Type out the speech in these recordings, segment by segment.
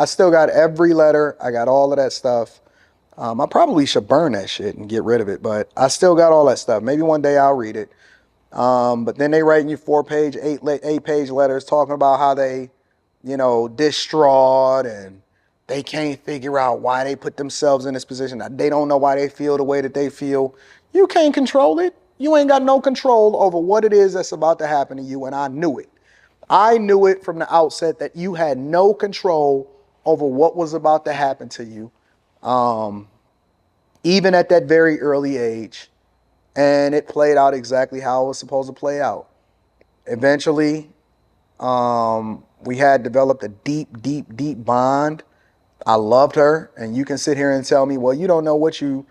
I still got every letter. I got all of that stuff. I probably should burn that shit and get rid of it, but I still got all that stuff. Maybe one day I'll read it. But then they writing you 4-page, 8-page letters talking about how they, distraught and they can't figure out why they put themselves in this position. They don't know why they feel the way that they feel. You can't control it. You ain't got no control over what it is that's about to happen to you, and I knew it. I knew it from the outset that you had no control over what was about to happen to you, even at that very early age. And it played out exactly how it was supposed to play out. Eventually, we had developed a deep, deep, deep bond. I loved her, and you can sit here and tell me, well, you don't know what you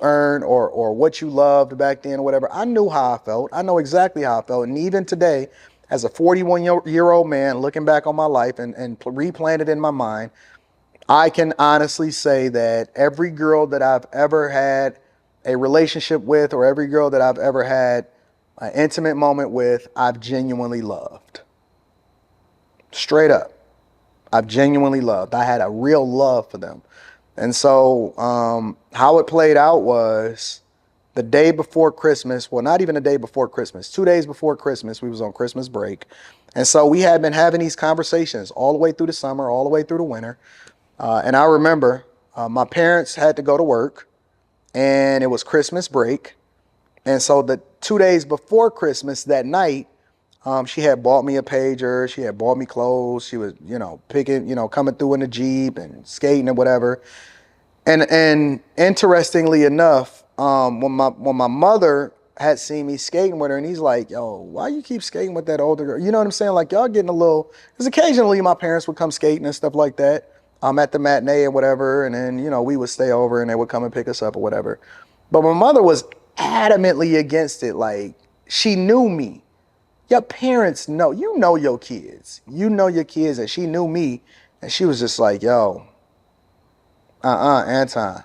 earned or what you loved back then or whatever. I knew how I felt. I know exactly how I felt. And even today, as a 41-year-old man looking back on my life and replaying it in my mind, I can honestly say that every girl that I've ever had a relationship with or every girl that I've ever had an intimate moment with, I've genuinely loved. Straight up. I've genuinely loved. I had a real love for them. And so how it played out was the day before Christmas, well, not even the day before Christmas, 2 days before Christmas, we was on Christmas break. And so we had been having these conversations all the way through the summer, all the way through the winter. And I remember my parents had to go to work and it was Christmas break. And so the 2 days before Christmas that night, she had bought me a pager. She had bought me clothes. She was, picking, coming through in the Jeep and skating and whatever. And interestingly enough, when my mother had seen me skating with her, and he's like, yo, why you keep skating with that older girl? You know what I'm saying? Like, y'all getting a little, because occasionally my parents would come skating and stuff like that. At the matinee and whatever. And then, we would stay over and they would come and pick us up or whatever. But my mother was adamantly against it. Like, she knew me. Your parents know, you know your kids. You know your kids, and she knew me. And she was just like, yo, Anton,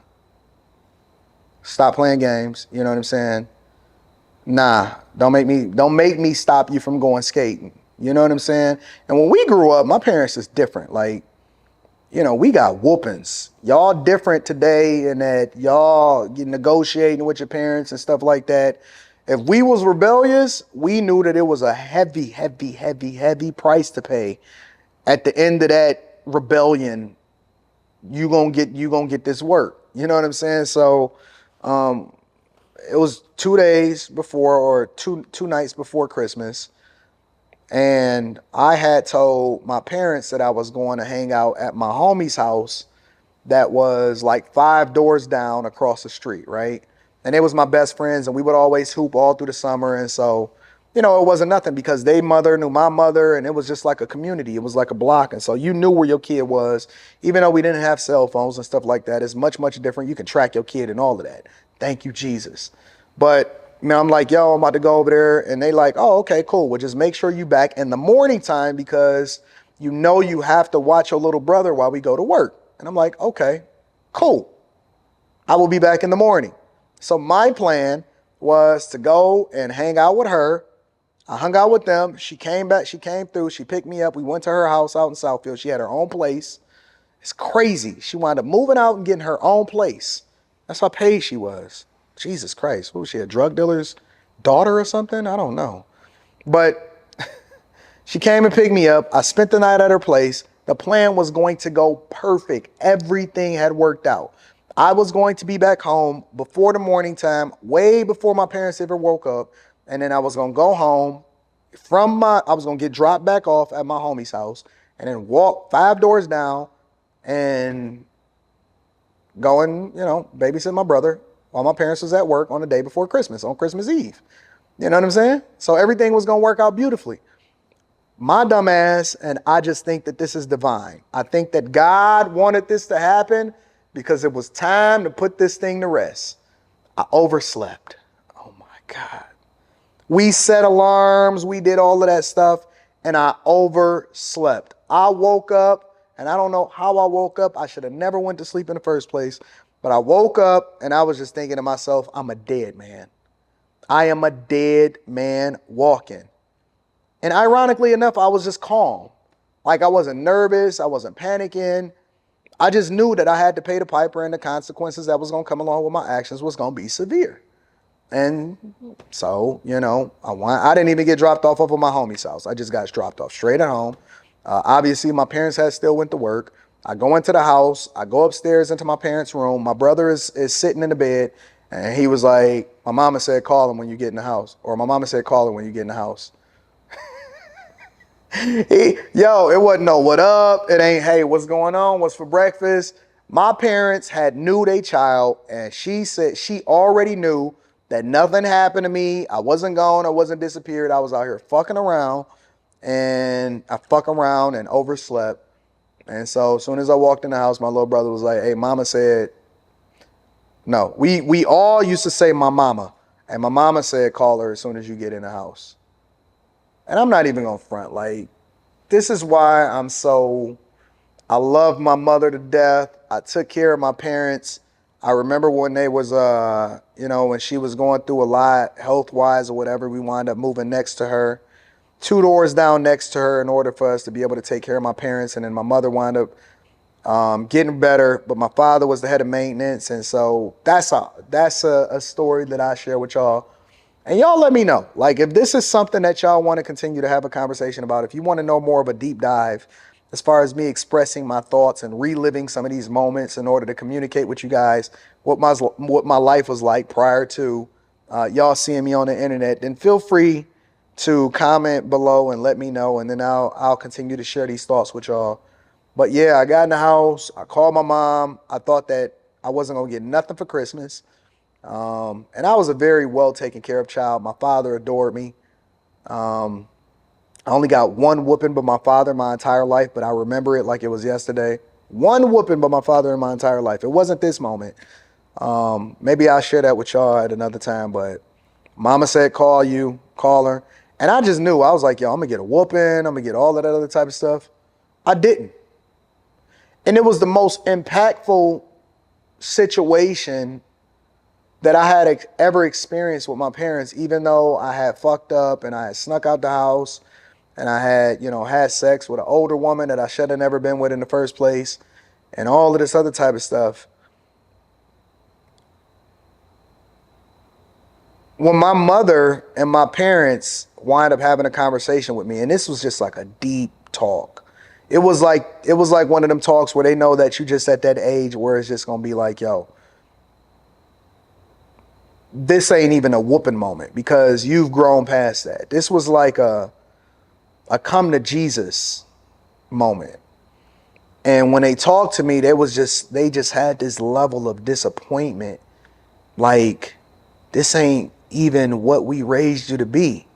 stop playing games. You know what I'm saying? Nah, don't make me stop you from going skating. You know what I'm saying? And when we grew up, my parents is different. Like, we got whoopings. Y'all different today in that y'all get negotiating with your parents and stuff like that. If we was rebellious, we knew that it was a heavy, heavy, heavy, heavy price to pay. At the end of that rebellion, you gonna get this work. You know what I'm saying? So it was 2 days before or two nights before Christmas. And I had told my parents that I was going to hang out at my homie's house that was like 5 doors down across the street, right? And it was my best friends, and we would always hoop all through the summer. And so, it wasn't nothing because they mother knew my mother, and it was just like a community. It was like a block. And so you knew where your kid was, even though we didn't have cell phones and stuff like that. It's much, much different. You can track your kid and all of that. Thank you, Jesus. But I'm like, yo, I'm about to go over there. And they like, oh, okay, cool. Well, just make sure you back in the morning time because you have to watch your little brother while we go to work. And I'm like, okay, cool. I will be back in the morning. So my plan was to go and hang out with her. I hung out with them. She came back. She came through. She picked me up. We went to her house out in Southfield. She had her own place. It's crazy. She wound up moving out and getting her own place. That's how paid she was. Jesus Christ. What was she, a drug dealer's daughter or something? I don't know. But she came and picked me up. I spent the night at her place. The plan was going to go perfect. Everything had worked out. I was going to be back home before the morning time, way before my parents ever woke up. And then I was going to go home I was going to get dropped back off at my homie's house and then walk 5 doors down and go and, babysit my brother while my parents was at work on the day before Christmas, on Christmas Eve. You know what I'm saying? So everything was going to work out beautifully. My dumb ass, and I just think that this is divine. I think that God wanted this to happen because it was time to put this thing to rest. I overslept. Oh my God. We set alarms. We did all of that stuff, and I overslept. I woke up, and I don't know how I woke up. I should have never went to sleep in the first place, but I woke up, and I was just thinking to myself, I'm a dead man. I am a dead man walking. And ironically enough, I was just calm. Like I wasn't nervous. I wasn't panicking. I just knew that I had to pay the piper, and the consequences that was going to come along with my actions was going to be severe. And so, I didn't even get dropped off of my homie's house. I just got dropped off straight at home. Obviously, my parents had still went to work. I go into the house. I go upstairs into my parents' room. My brother is sitting in the bed, and he was like, my mama said, call him when you get in the house. Or my mama said, call him when you get in the house. It wasn't no what up. It ain't, hey, what's going on? What's for breakfast? My parents had knew their child, and she said she already knew that nothing happened to me. I wasn't gone. I wasn't disappeared. I was out here fucking around, and I fuck around and overslept. And so as soon as I walked in the house, my little brother was like, hey, mama said, no, we all used to say my mama. And my mama said, call her as soon as you get in the house. And I'm not even gonna front. Like, this is why I love my mother to death. I took care of my parents. I remember when they was, when she was going through a lot health-wise or whatever, we wound up moving next to her, 2 doors down next to her in order for us to be able to take care of my parents. And then my mother wound up getting better, but my father was the head of maintenance. And so that's a story that I share with y'all. And y'all let me know, like, if this is something that y'all want to continue to have a conversation about, if you want to know more of a deep dive as far as me expressing my thoughts and reliving some of these moments in order to communicate with you guys what my life was like prior to y'all seeing me on the internet, then feel free to comment below and let me know, and then I'll continue to share these thoughts with y'all. But yeah, I got in the house. I called my mom. I thought that I wasn't gonna get nothing for Christmas. And I was a very well taken care of child. My father adored me. I only got one whooping by my father my entire life, but I remember it like it was yesterday. One whooping by my father in my entire life. It wasn't this moment. Maybe I'll share that with y'all at another time, but mama said, call her. And I just knew. I was like, yo, I'm gonna get a whooping. I'm gonna get all of that other type of stuff. I didn't. And it was the most impactful situation that I had ever experienced with my parents, even though I had fucked up and I had snuck out the house and I had, had sex with an older woman that I should have never been with in the first place and all of this other type of stuff. When my mother and my parents wind up having a conversation with me, and this was just like a deep talk. It was like one of them talks where they know that you just at that age where it's just gonna be like, yo, this ain't even a whooping moment because you've grown past that. This was like a come to Jesus moment. And when they talked to me, they just had this level of disappointment. Like, this ain't even what we raised you to be.